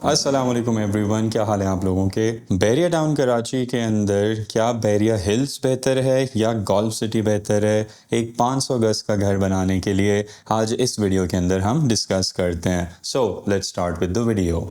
अस्सलाम वालेकुम एवरीवन, क्या हाल है आप लोगों के। बैरिया टाउन कराची के अंदर क्या बैरिया हिल्स बेहतर है या गोल्फ सिटी बेहतर है एक 500 गज का घर बनाने के लिए, आज इस वीडियो के अंदर हम डिस्कस करते हैं। So let's start with the video.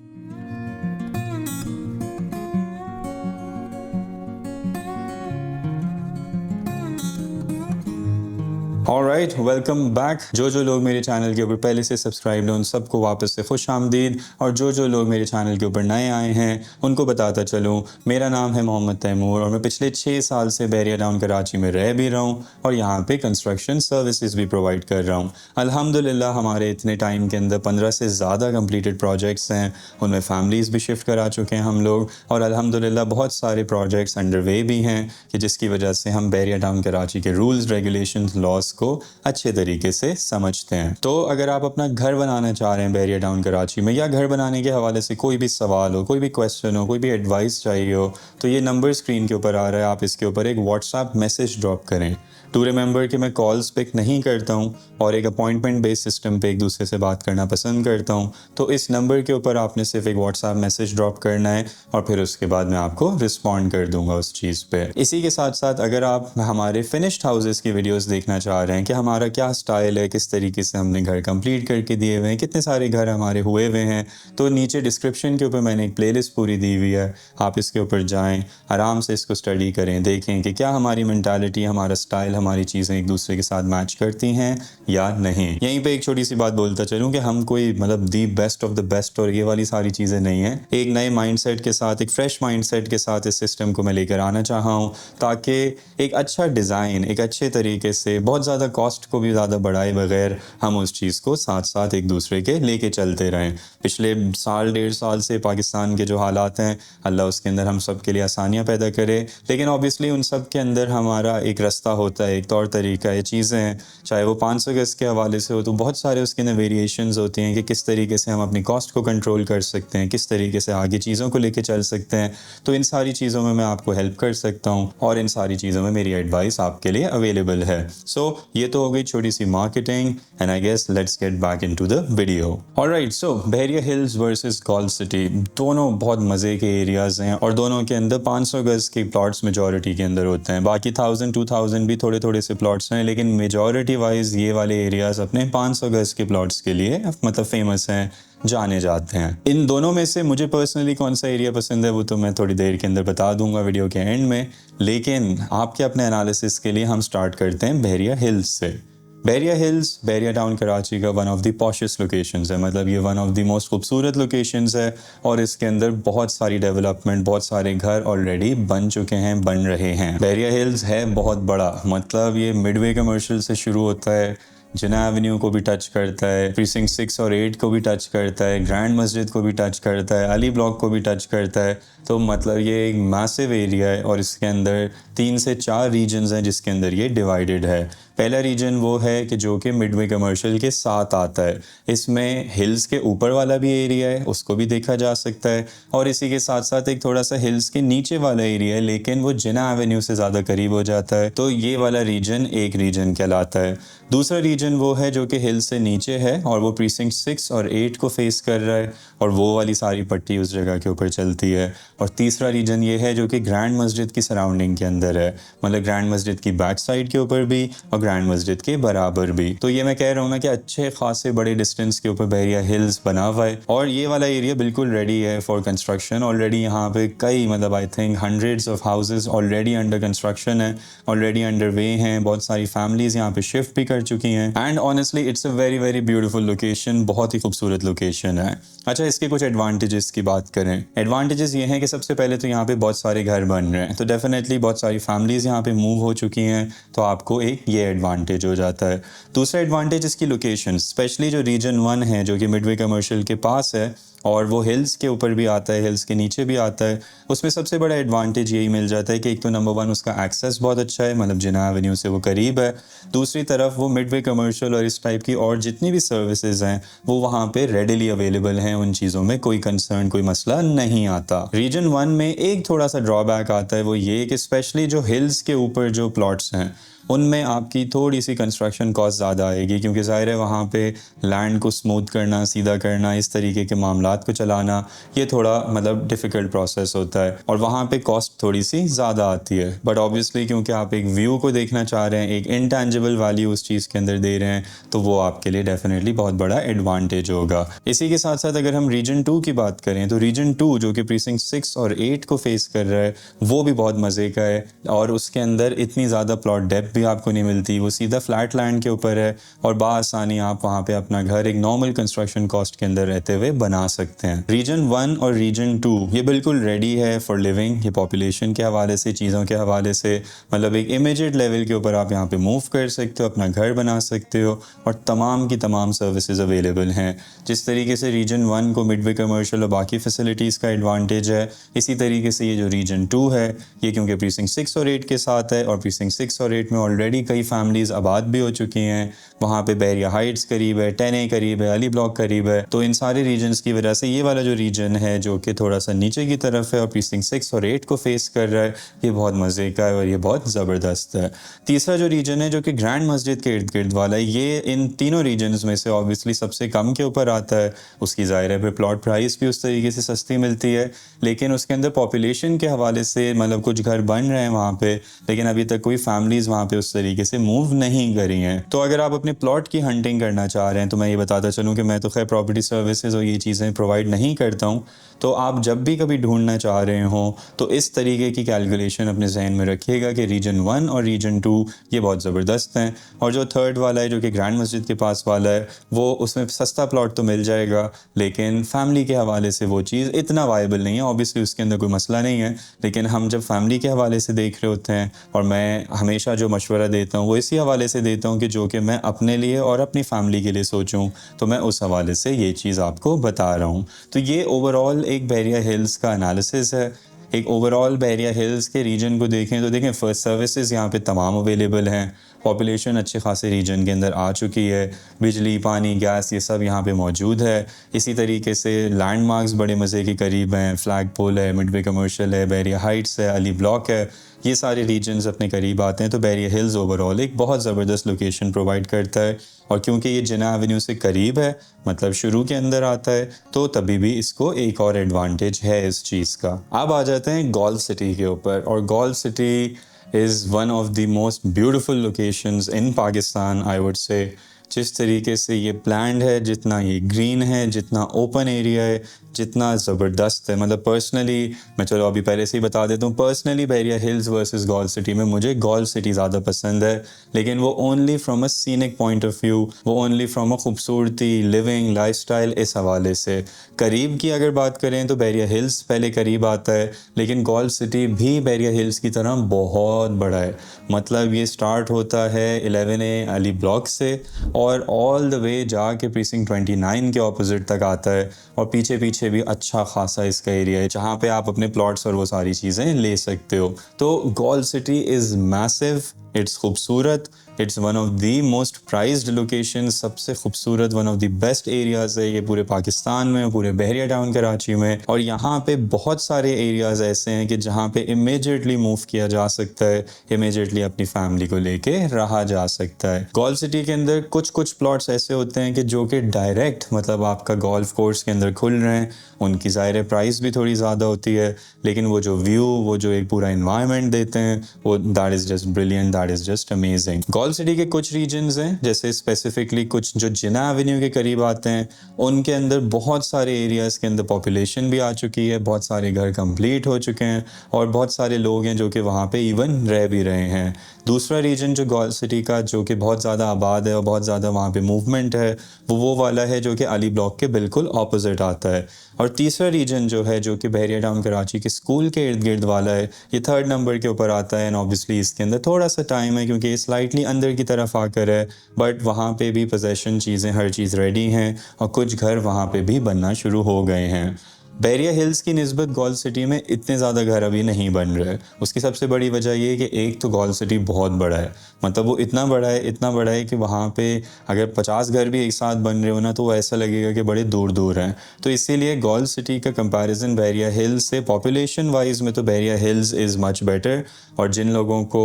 Alright, welcome back. जो लोग मेरे चैनल के ऊपर पहले से सब्सक्राइब हैं उन सबको वापस से खुश आमदीद, और जो लोग मेरे चैनल के ऊपर नए आए हैं उनको बताता चलूँ, मेरा नाम है मोहम्मद तैमूर और मैं पिछले 6 साल से बैरिया टाउन कराची में रह भी रहा हूँ और यहाँ पे कंस्ट्रक्शन सर्विसेज भी प्रोवाइड कर रहा हूँ। अल्हम्दुलिल्लाह हमारे इतने टाइम के अंदर 15 से ज़्यादा कंप्लीटेड प्रोजेक्ट्स हैं, उनमें फैमिलीज़ भी शिफ्ट करा चुके हैं हम लोग, और अल्हम्दुलिल्लाह बहुत सारे प्रोजेक्ट्स अंडर वे भी हैं कि जिसकी वजह से हम बैरिया टाउन कराची के रूल्स, रेगुलेशंस, लॉस को अच्छे तरीके से समझते हैं। तो अगर आप अपना घर बनाना चाह रहे हैं बैरिया टाउन कराची में, या घर बनाने के हवाले से कोई भी सवाल हो, कोई भी क्वेश्चन हो, कोई भी एडवाइस चाहिए हो, तो ये नंबर स्क्रीन के ऊपर आ रहा है, आप इसके ऊपर एक व्हाट्सएप मैसेज ड्रॉप करें। टू रिमेंबर कि मैं कॉल्स पिक नहीं करता हूँ और एक अपॉइंटमेंट बेस्ड सिस्टम पे एक दूसरे से बात करना पसंद करता हूँ। तो इस नंबर के ऊपर आपने सिर्फ एक व्हाट्सएप मैसेज ड्रॉप करना है और फिर उसके बाद मैं आपको रिस्पॉन्ड कर दूंगा उस चीज़ पे। इसी के साथ साथ अगर आप हमारे फिनिश्ड हाउसेस की वीडियोस देखना चाह रहे हैं कि हमारा क्या स्टाइल है, किस तरीके से हमने घर कंप्लीट करके दिए हुए हैं, कितने सारे घर हमारे हुए हुए हैं, तो नीचे डिस्क्रिप्शन के ऊपर मैंने एक प्लेलिस्ट पूरी दी हुई है। आप इसके ऊपर जाएँ, आराम से इसको स्टडी करें, देखें कि क्या हमारी मेंटालिटी, हमारा स्टाइल, हमारी चीज़ें एक दूसरे के साथ मैच करती हैं या नहीं। यहीं पे एक छोटी सी बात बोलता चलूँ कि हम कोई मतलब the best of the best और ये वाली सारी चीज़ें नहीं हैं। एक नए माइंडसेट के साथ, एक फ्रेश माइंडसेट के साथ इस सिस्टम को मैं लेकर आना चाहा हूँ, ताकि एक अच्छा डिज़ाइन, एक अच्छे तरीके से, बहुत ज़्यादा कॉस्ट को भी ज़्यादा बढ़ाए बगैर हम उस चीज़ को साथ साथ एक दूसरे के लेके चलते रहें। पिछले साल, 1.5 साल से पाकिस्तान के जो हालात हैं, अल्लाह उसके अंदर हम सब के लिए आसानियाँ पैदा करे, लेकिन ऑब्वियसली उन सब के अंदर हमारा एक रास्ता होता है, एक तौर तरीका है। चीज़ें हैं, चाहे वो 500 गज के हवाले से हो तो बहुत सारे उसके अंदर वेरिएशंस होती हैं कि किस तरीके से हम अपनी कॉस्ट को कंट्रोल कर सकते हैं, किस तरीके से आगे चीज़ों को लेके चल सकते हैं। तो इन सारी चीज़ों में मैं आपको हेल्प कर सकता हूँ और इन सारी चीज़ों में मेरी एडवाइस आपके लिए अवेलेबल है। सो ये तो हो गई छोटी सी marketing, and I guess let's get back into the video. Alright, so Bahria hills versus golf City, दोनों बहुत मज़े के एरियाज़ हैं और दोनों के अंदर 500 गज के प्लॉट्स मेजॉरिटी के अंदर होते हैं। बाकी 1000-2000 भी थोड़े थोड़े से प्लॉट्स हैं, लेकिन मेजॉरिटी वाइज ये वाले एरियाज़ अपने 500 गज के प्लॉट्स के लिए मतलब फेमस हैं, जाने जाते हैं। इन दोनों में से मुझे पर्सनली कौन सा एरिया पसंद है वो तो मैं थोड़ी देर के अंदर बता दूंगा वीडियो के एंड में, लेकिन आपके अपने एनालिसिस के लिए हम स्टार्ट करते हैं बैरिया हिल्स से। बैरिया हिल्स बैरिया टाउन कराची का one of the poshest locations है, मतलब ये वन ऑफ द मोस्ट खूबसूरत लोकेशंस है और इसके अंदर बहुत सारी डेवलपमेंट, बहुत सारे घर ऑलरेडी बन चुके हैं, बन रहे हैं। बैरिया हिल्स है बहुत बड़ा, मतलब ये मिडवे कमर्शियल से शुरू होता है, जिना एवेन्यू को भी टच करता है, प्रीसिंक्ट 6 और 8 को भी टच करता है, ग्रैंड मस्जिद को भी टच करता है, अली ब्लॉक को भी टच करता है। तो मतलब ये एक मैसिव एरिया है और इसके अंदर 3 से 4 रीजन्स हैं जिसके अंदर ये डिवाइडेड है। पहला रीजन वो है कि जो कि मिडवे कमर्शियल के साथ आता है, इसमें हिल्स के ऊपर वाला भी एरिया है, उसको भी देखा जा सकता है, और इसी के साथ साथ एक थोड़ा सा हिल्स के नीचे वाला एरिया है लेकिन वो जिना एवेन्यू से ज़्यादा करीब हो जाता है, तो ये वाला रीजन एक रीजन कहलाता है। दूसरा रीजन वो है जो कि हिल्स से नीचे है और वो प्रीसिंक्ट 6 और 8 को फेस कर रहा है और वो वाली सारी पट्टी उस जगह के ऊपर चलती है। और तीसरा रीजन ये है जो कि ग्रैंड मस्जिद की सराउंडिंग के अंदर है, मतलब ग्रैंड मस्जिद की बैक साइड के ऊपर भी और ग्रैंड मस्जिद के बराबर भी। तो ये मैं कह रहा हूँ ना कि अच्छे खासे बड़े डिस्टेंस के ऊपर बैरिया हिल्स बना हुआ है और ये वाला एरिया बिल्कुल रेडी है फॉर कंस्ट्रक्शन। ऑलरेडी यहाँ पे कई, मतलब I think hundreds of houses already under construction है, ऑलरेडी अंडर वे हैं, बहुत सारी फैमिलीज यहाँ पे शिफ्ट भी कर चुकी हैं, and honestly it's a very very beautiful location, बहुत ही खूबसूरत लोकेशन है। अच्छा, इसके कुछ एडवांटेजेस की बात करें। एडवांटेजेस ये हैं कि सबसे पहले तो यहाँ पे बहुत सारे घर बन रहे हैं, तो डेफिनेटली बहुत सारी फैमिलीज यहाँ पे मूव हो चुकी हैं, तो आपको एक ये एडवांटेज हो जाता है। दूसरा एडवांटेज इसकी लोकेशन, स्पेशली जो रीजन 1 है जो कि मिडवे कमर्शियल के पास है और वो हिल्स के ऊपर भी आता है, हिल्स के नीचे भी आता है, उसमें सबसे बड़ा एडवांटेज यही मिल जाता है कि एक तो नंबर 1 उसका एक्सेस बहुत अच्छा है, मतलब जिना एवेन्यू से वो करीब है। दूसरी तरफ वो मिडवे कमर्शियल और इस टाइप की और जितनी भी सर्विसेज हैं वो वहाँ पे रेडिली अवेलेबल हैं, उन चीज़ों में कोई कंसर्न, कोई मसला नहीं आता। रीजन 1 में एक थोड़ा सा ड्रॉबैक आता है, वो ये कि स्पेशली जो हिल्स के ऊपर जो प्लॉट्स हैं उनमें आपकी थोड़ी सी कंस्ट्रक्शन कॉस्ट ज़्यादा आएगी, क्योंकि ज़ाहिर है वहाँ पे लैंड को स्मूथ करना, सीधा करना, इस तरीके के मामलात को चलाना, ये थोड़ा मतलब डिफ़िकल्ट प्रोसेस होता है और वहाँ पे कॉस्ट थोड़ी सी ज़्यादा आती है। बट ऑब्वियसली क्योंकि आप एक व्यू को देखना चाह रहे हैं, एक इंटेंजिबल वैल्यू उस चीज़ के अंदर दे रहे हैं, तो वो आपके लिए डेफिनेटली बहुत बड़ा एडवांटेज होगा। इसी के साथ साथ अगर हम रीजन 2 की बात करें, तो रीजन 2 जो कि प्रीसिंक्ट 6 और 8 को फेस कर रहा है, वो भी बहुत मज़े का है और उसके अंदर इतनी ज़्यादा प्लॉट डेप्थ भी आपको नहीं मिलती। वो सीधा फ्लैट लैंड के ऊपर है और बासानी आप वहाँ पे अपना घर एक नॉर्मल कंस्ट्रक्शन कॉस्ट के अंदर रहते हुए बना सकते हैं। रीजन 1 और रीजन 2 ये बिल्कुल रेडी है फॉर लिविंग। ये पॉपुलेशन के हवाले से, चीज़ों के हवाले से, मतलब एक इमीडिएट लेवल के ऊपर आप यहाँ पे मूव कर सकते हो, अपना घर बना सकते हो और तमाम की तमाम सर्विसेज अवेलेबल हैं। जिस तरीके से रीजन 1 को मिडवे कमर्शियल और बाकी फैसिलिटीज़ का एडवांटेज है, इसी तरीके से ये जो रीजन 2 है, ये क्योंकि प्रीसिंक्ट 6 और 8 के साथ है और प्रीसिंक्ट 6 और 8 में ऑलरेडी कई फैमिलीज़ आबाद भी हो चुकी हैं। वहाँ पे बैरिया हाइट्स करीब है, 10A करीब है, अली ब्लॉक करीब है। तो इन सारे रीजन्स की वजह से ये वाला जो रीजन है जो कि थोड़ा सा नीचे की तरफ है और प्रीसिंक्ट 6 और 8 को फेस कर रहा है, ये बहुत मज़े का है और ये बहुत ज़बरदस्त है। तीसरा जो रीजन है जो कि ग्रैंड मस्जिद के इर्द गिर्द वाला है, ये इन तीनों रीजन्स में से ऑब्वियसली सबसे कम के ऊपर आता है। उसकी ज़ाहिर है फिर प्लॉट प्राइस भी उस तरीके से सस्ती मिलती है, लेकिन उसके अंदर पॉपुलेशन के हवाले से मतलब कुछ घर बन रहे हैं वहाँ पे, लेकिन अभी तक कोई फैमिलीज़ वहाँ पे उस तरीके से मूव नहीं करी हैं। तो अगर आप अपने प्लॉट की हंटिंग करना चाह रहे हैं, तो मैं ये बताता चलूँ कि मैं तो खैर प्रॉपर्टी सर्विसेज और ये चीज़ें प्रोवाइड नहीं करता हूँ। तो आप जब भी कभी ढूंढना चाह रहे हो तो इस तरीके की कैलकुलेशन अपने जहन में रखिएगा कि रीजन 1 और रीजन 2 ये बहुत ज़बरदस्त हैं। और जो थर्ड वाला है जो कि ग्रैंड मस्जिद के पास वाला है, वो उसमें सस्ता प्लॉट तो मिल जाएगा, लेकिन फैमिली के हवाले से वो चीज़ इतना वायबल नहीं है। ऑब्वियसली उसके अंदर कोई मसला नहीं है, लेकिन हम जब फैमिली के हवाले से देख रहे होते हैं, और मैं हमेशा जो मशवरा देता हूँ वो इसी हवाले से देता हूँ कि जो कि मैं अपने लिए और अपनी फैमिली के लिए सोचूं, तो मैं उस हवाले से ये चीज़ आपको बता रहा हूँ। तो ये ओवरऑल एक बैरिया हिल्स का एनालिसिस है। एक ओवरऑल बैरिया हिल्स के रीजन को देखें तो देखें फर्स्ट सर्विसेज यहाँ पे तमाम अवेलेबल हैं। पॉपुलेशन अच्छे खासे रीजन के अंदर आ चुकी है, बिजली, पानी, गैस ये सब यहाँ पे मौजूद है। इसी तरीके से लैंडमार्क्स बड़े मज़े के करीब हैं, फ्लैग पोल है, मिडवे कमर्शियल है, बैरिया हाइट्स है, अली ब्लॉक है, ये सारे रीजन्स अपने करीब आते हैं। तो बैरिया हिल्स ओवरऑल एक बहुत ज़बरदस्त लोकेशन प्रोवाइड करता है और क्योंकि ये जिन्ना एवेन्यू से करीब है, मतलब शुरू के अंदर आता है, तो तभी भी इसको एक और एडवांटेज है इस चीज़ का। अब आ जाते हैं गोल्फ सिटी के ऊपर, और golf city is one of the most beautiful locations in Pakistan, I would say। जिस तरीके से ये प्लान्ड है, जितना ये ग्रीन है, जितना ओपन एरिया है, जितना ज़बरदस्त है, मतलब पर्सनली मैं चलो अभी पहले से ही बता देता हूँ, personally Bairiya hills versus golf city में मुझे गोल्फ सिटी ज़्यादा पसंद है, लेकिन वो only from a scenic point of view, वो ओनली फ्रॉम अ खूबसूरती, लिविंग, लाइफस्टाइल, इस हवाले से। करीब की अगर बात करें तो बैरिया हिल्स पहले करीब आता है, लेकिन गोल्फ सिटी भी बैरिया हिल्स की तरह बहुत बड़ा है। मतलब ये स्टार्ट होता है 11A अली ब्लॉक से और ऑल द वे जाके प्रीसिंक्ट 29 के ऑपोजिट तक आता है, और पीछे पीछे भी अच्छा खासा इसका एरिया है जहाँ पे आप अपने प्लॉट्स और वो सारी चीज़ें ले सकते हो। तो Golf City is massive, it's खूबसूरत, it's one of the most prized location, सबसे खूबसूरत, one of the best areas है ये पूरे पाकिस्तान में, पूरे बहरिया टाउन कराची में। और यहाँ पे बहुत सारे एरियाज़ ऐसे हैं कि जहाँ पे इमीडिएटली मूव किया जा सकता है, इमीडिएटली अपनी फैमिली को लेके रहा जा सकता है। गोल्फ सिटी के अंदर कुछ कुछ प्लॉट्स ऐसे होते हैं कि जो कि डायरेक्ट मतलब आपका गोल्फ कोर्स के अंदर खुल रहे हैं, उनकी ज़ाहिर प्राइस भी थोड़ी ज़्यादा होती है, लेकिन वो जो व्यू, वो जो एक पूरा इन्वायरमेंट देते हैं, वो that is just brilliant, that is just amazing. Golf city के कुछ रीजन्स हैं, जैसे स्पेसिफिकली कुछ जो जिन्ना एवेन्यू के करीब आते हैं, उनके अंदर बहुत सारे एरियाज़ के अंदर पॉपुलेशन भी आ चुकी है, बहुत सारे घर कंप्लीट हो चुके हैं और बहुत सारे लोग हैं जो कि वहाँ पे इवन रह भी रहे हैं। दूसरा रीजन जो गोल्फ सिटी का जो कि बहुत ज़्यादा आबाद है और बहुत ज़्यादा वहाँ पे मूवमेंट है, वो वाला है जो कि अली ब्लॉक के बिल्कुल ऑपोजिट आता है। और तीसरा रीजन जो है जो कि बहरिया टाउन कराची के स्कूल के इर्द गिर्द वाला है, ये थर्ड नंबर के ऊपर आता है। एंड ऑब्वियसली इसके अंदर थोड़ा सा टाइम है क्योंकि ये स्लाइटली अंदर की तरफ आकर है, बट वहाँ पे भी पोजेसन चीज़ें हर चीज़ रेडी हैं और कुछ घर वहाँ पे भी बनना शुरू हो गए हैं। बैरिया हिल्स की निस्बत गॉल्फ सिटी में इतने ज़्यादा घर अभी नहीं बन रहे। उसकी सबसे बड़ी वजह ये है कि एक तो गॉल्फ सिटी बहुत बड़ा है, मतलब वो इतना बड़ा है कि वहाँ पे अगर 50 घर भी एक साथ बन रहे हो ना तो वो ऐसा लगेगा कि बड़े दूर दूर हैं। तो इसीलिए गॉल्फ सिटी का कंपैरिजन बैरिया हिल्स से पॉपुलेशन वाइज में तो Bairiya hills is much better. और जिन लोगों को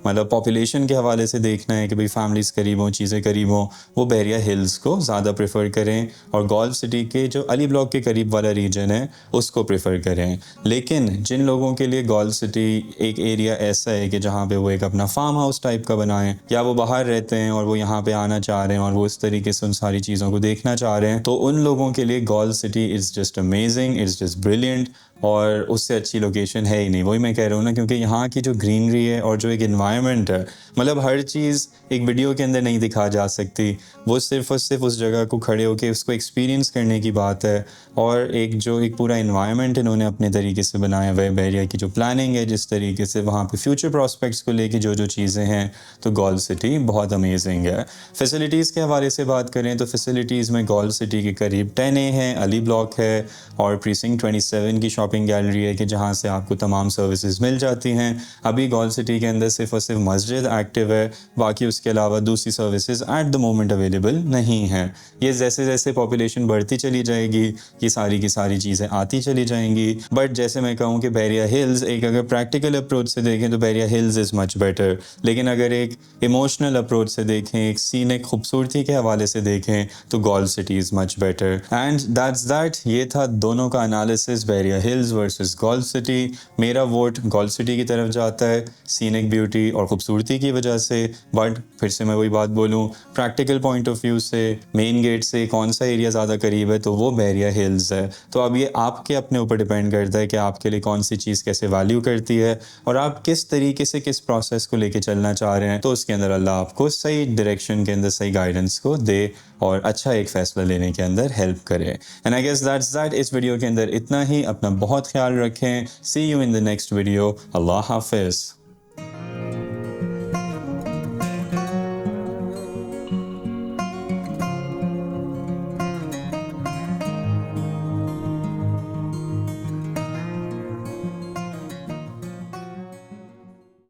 मतलब पॉपुलेशन के हवाले से देखना है कि भाई फैमिलीज़ करीब हों, चीज़ें करीब हों, वो बैरिया हिल्स को ज़्यादा प्रेफर करें और गॉल्फ सिटी के जो अली ब्लॉक के करीब वाला रीजन है उसको प्रेफर करें। लेकिन जिन लोगों के लिए गॉल्फ सिटी एक एरिया ऐसा है कि जहाँ पे वो एक अपना फार्म हाउस टाइप का बनाएं, या वो बाहर रहते हैं और वो यहाँ पे आना चाह रहे हैं और वो इस तरीके से उन सारी चीज़ों को देखना चाह रहे हैं, तो उन लोगों के लिए golf city is just amazing, is just brilliant. और उससे अच्छी लोकेशन है ही नहीं, वही मैं कह रहा हूँ ना, क्योंकि यहाँ की जो ग्रीनरी है और जो एक इन्वायरमेंट है, मतलब हर चीज़ एक वीडियो के अंदर नहीं दिखा जा सकती। वो सिर्फ और सिर्फ उस जगह को खड़े होकर उसको एक्सपीरियंस करने की बात है। और एक पूरा इन्वायरमेंट इन्होंने अपने तरीके से बनाया हुआ है। बैरिया की जो प्लानिंग है, जिस तरीके से वहाँ पे फ्यूचर प्रॉस्पेक्ट्स को लेके जो चीज़ें हैं, तो गॉल्फ सिटी बहुत अमेजिंग है। फैसिलिटीज़ के हवाले से बात करें तो फैसिलिटीज़ में गॉल्फ सिटी के करीब 10A है, अली ब्लॉक है और प्रीसिंक्ट 27 की शॉपिंग गैलरी है कि जहाँ से आपको तमाम सर्विसेज मिल जाती हैं। अभी गॉल्फ सिटी के अंदर सिर्फ और सिर्फ मस्जिद एक्टिव है, बाकी उसके अलावा दूसरी services at the moment available नहीं हैं। ये जैसे जैसे पॉपुलेशन बढ़ती चली जाएगी ये सारी की सारी चीज़ें आती चली जाएंगी। बट जैसे मैं कहूँ कि बैरिया हिल्स एक अगर प्रैक्टिकल अप्रोच से देखें तो Bairiya hills is much better, लेकिन अगर एक इमोशनल अप्रोच से देखें, एक सीनिक खूबसूरती के हवाले से देखें, तो golf city is much better. And that ये था दोनों का analysis, Bairiya hills versus golf city. मेरा वोट गॉल्फ सिटी की तरफ जाता है सीनिक ब्यूटी और ख़ूबसूरती की वजह से। बट फिर से मैं वही बात बोलूँ, प्रैक्टिकल पॉइंट ऑफ व्यू से मेन गेट से कौन सा एरिया ज़्यादा करीब है, तो वो बैरिया हिल्स है। तो अब ये आपके अपने ऊपर डिपेंड करता है कि आपके लिए कौन सी चीज़ कैसे वैल्यू करती है और आप किस तरीके से किस प्रोसेस को लेके चलना चाह रहे हैं। तो उसके अंदर अल्लाह आपको सही डायरेक्शन के अंदर सही गाइडेंस को दे और अच्छा एक फ़ैसला लेने के अंदर हेल्प करे। एंड आई गेस दैट इस वीडियो के अंदर इतना ही। अपना बहुत ख्याल रखें। See you in the next video. अल्लाह हाफिज़।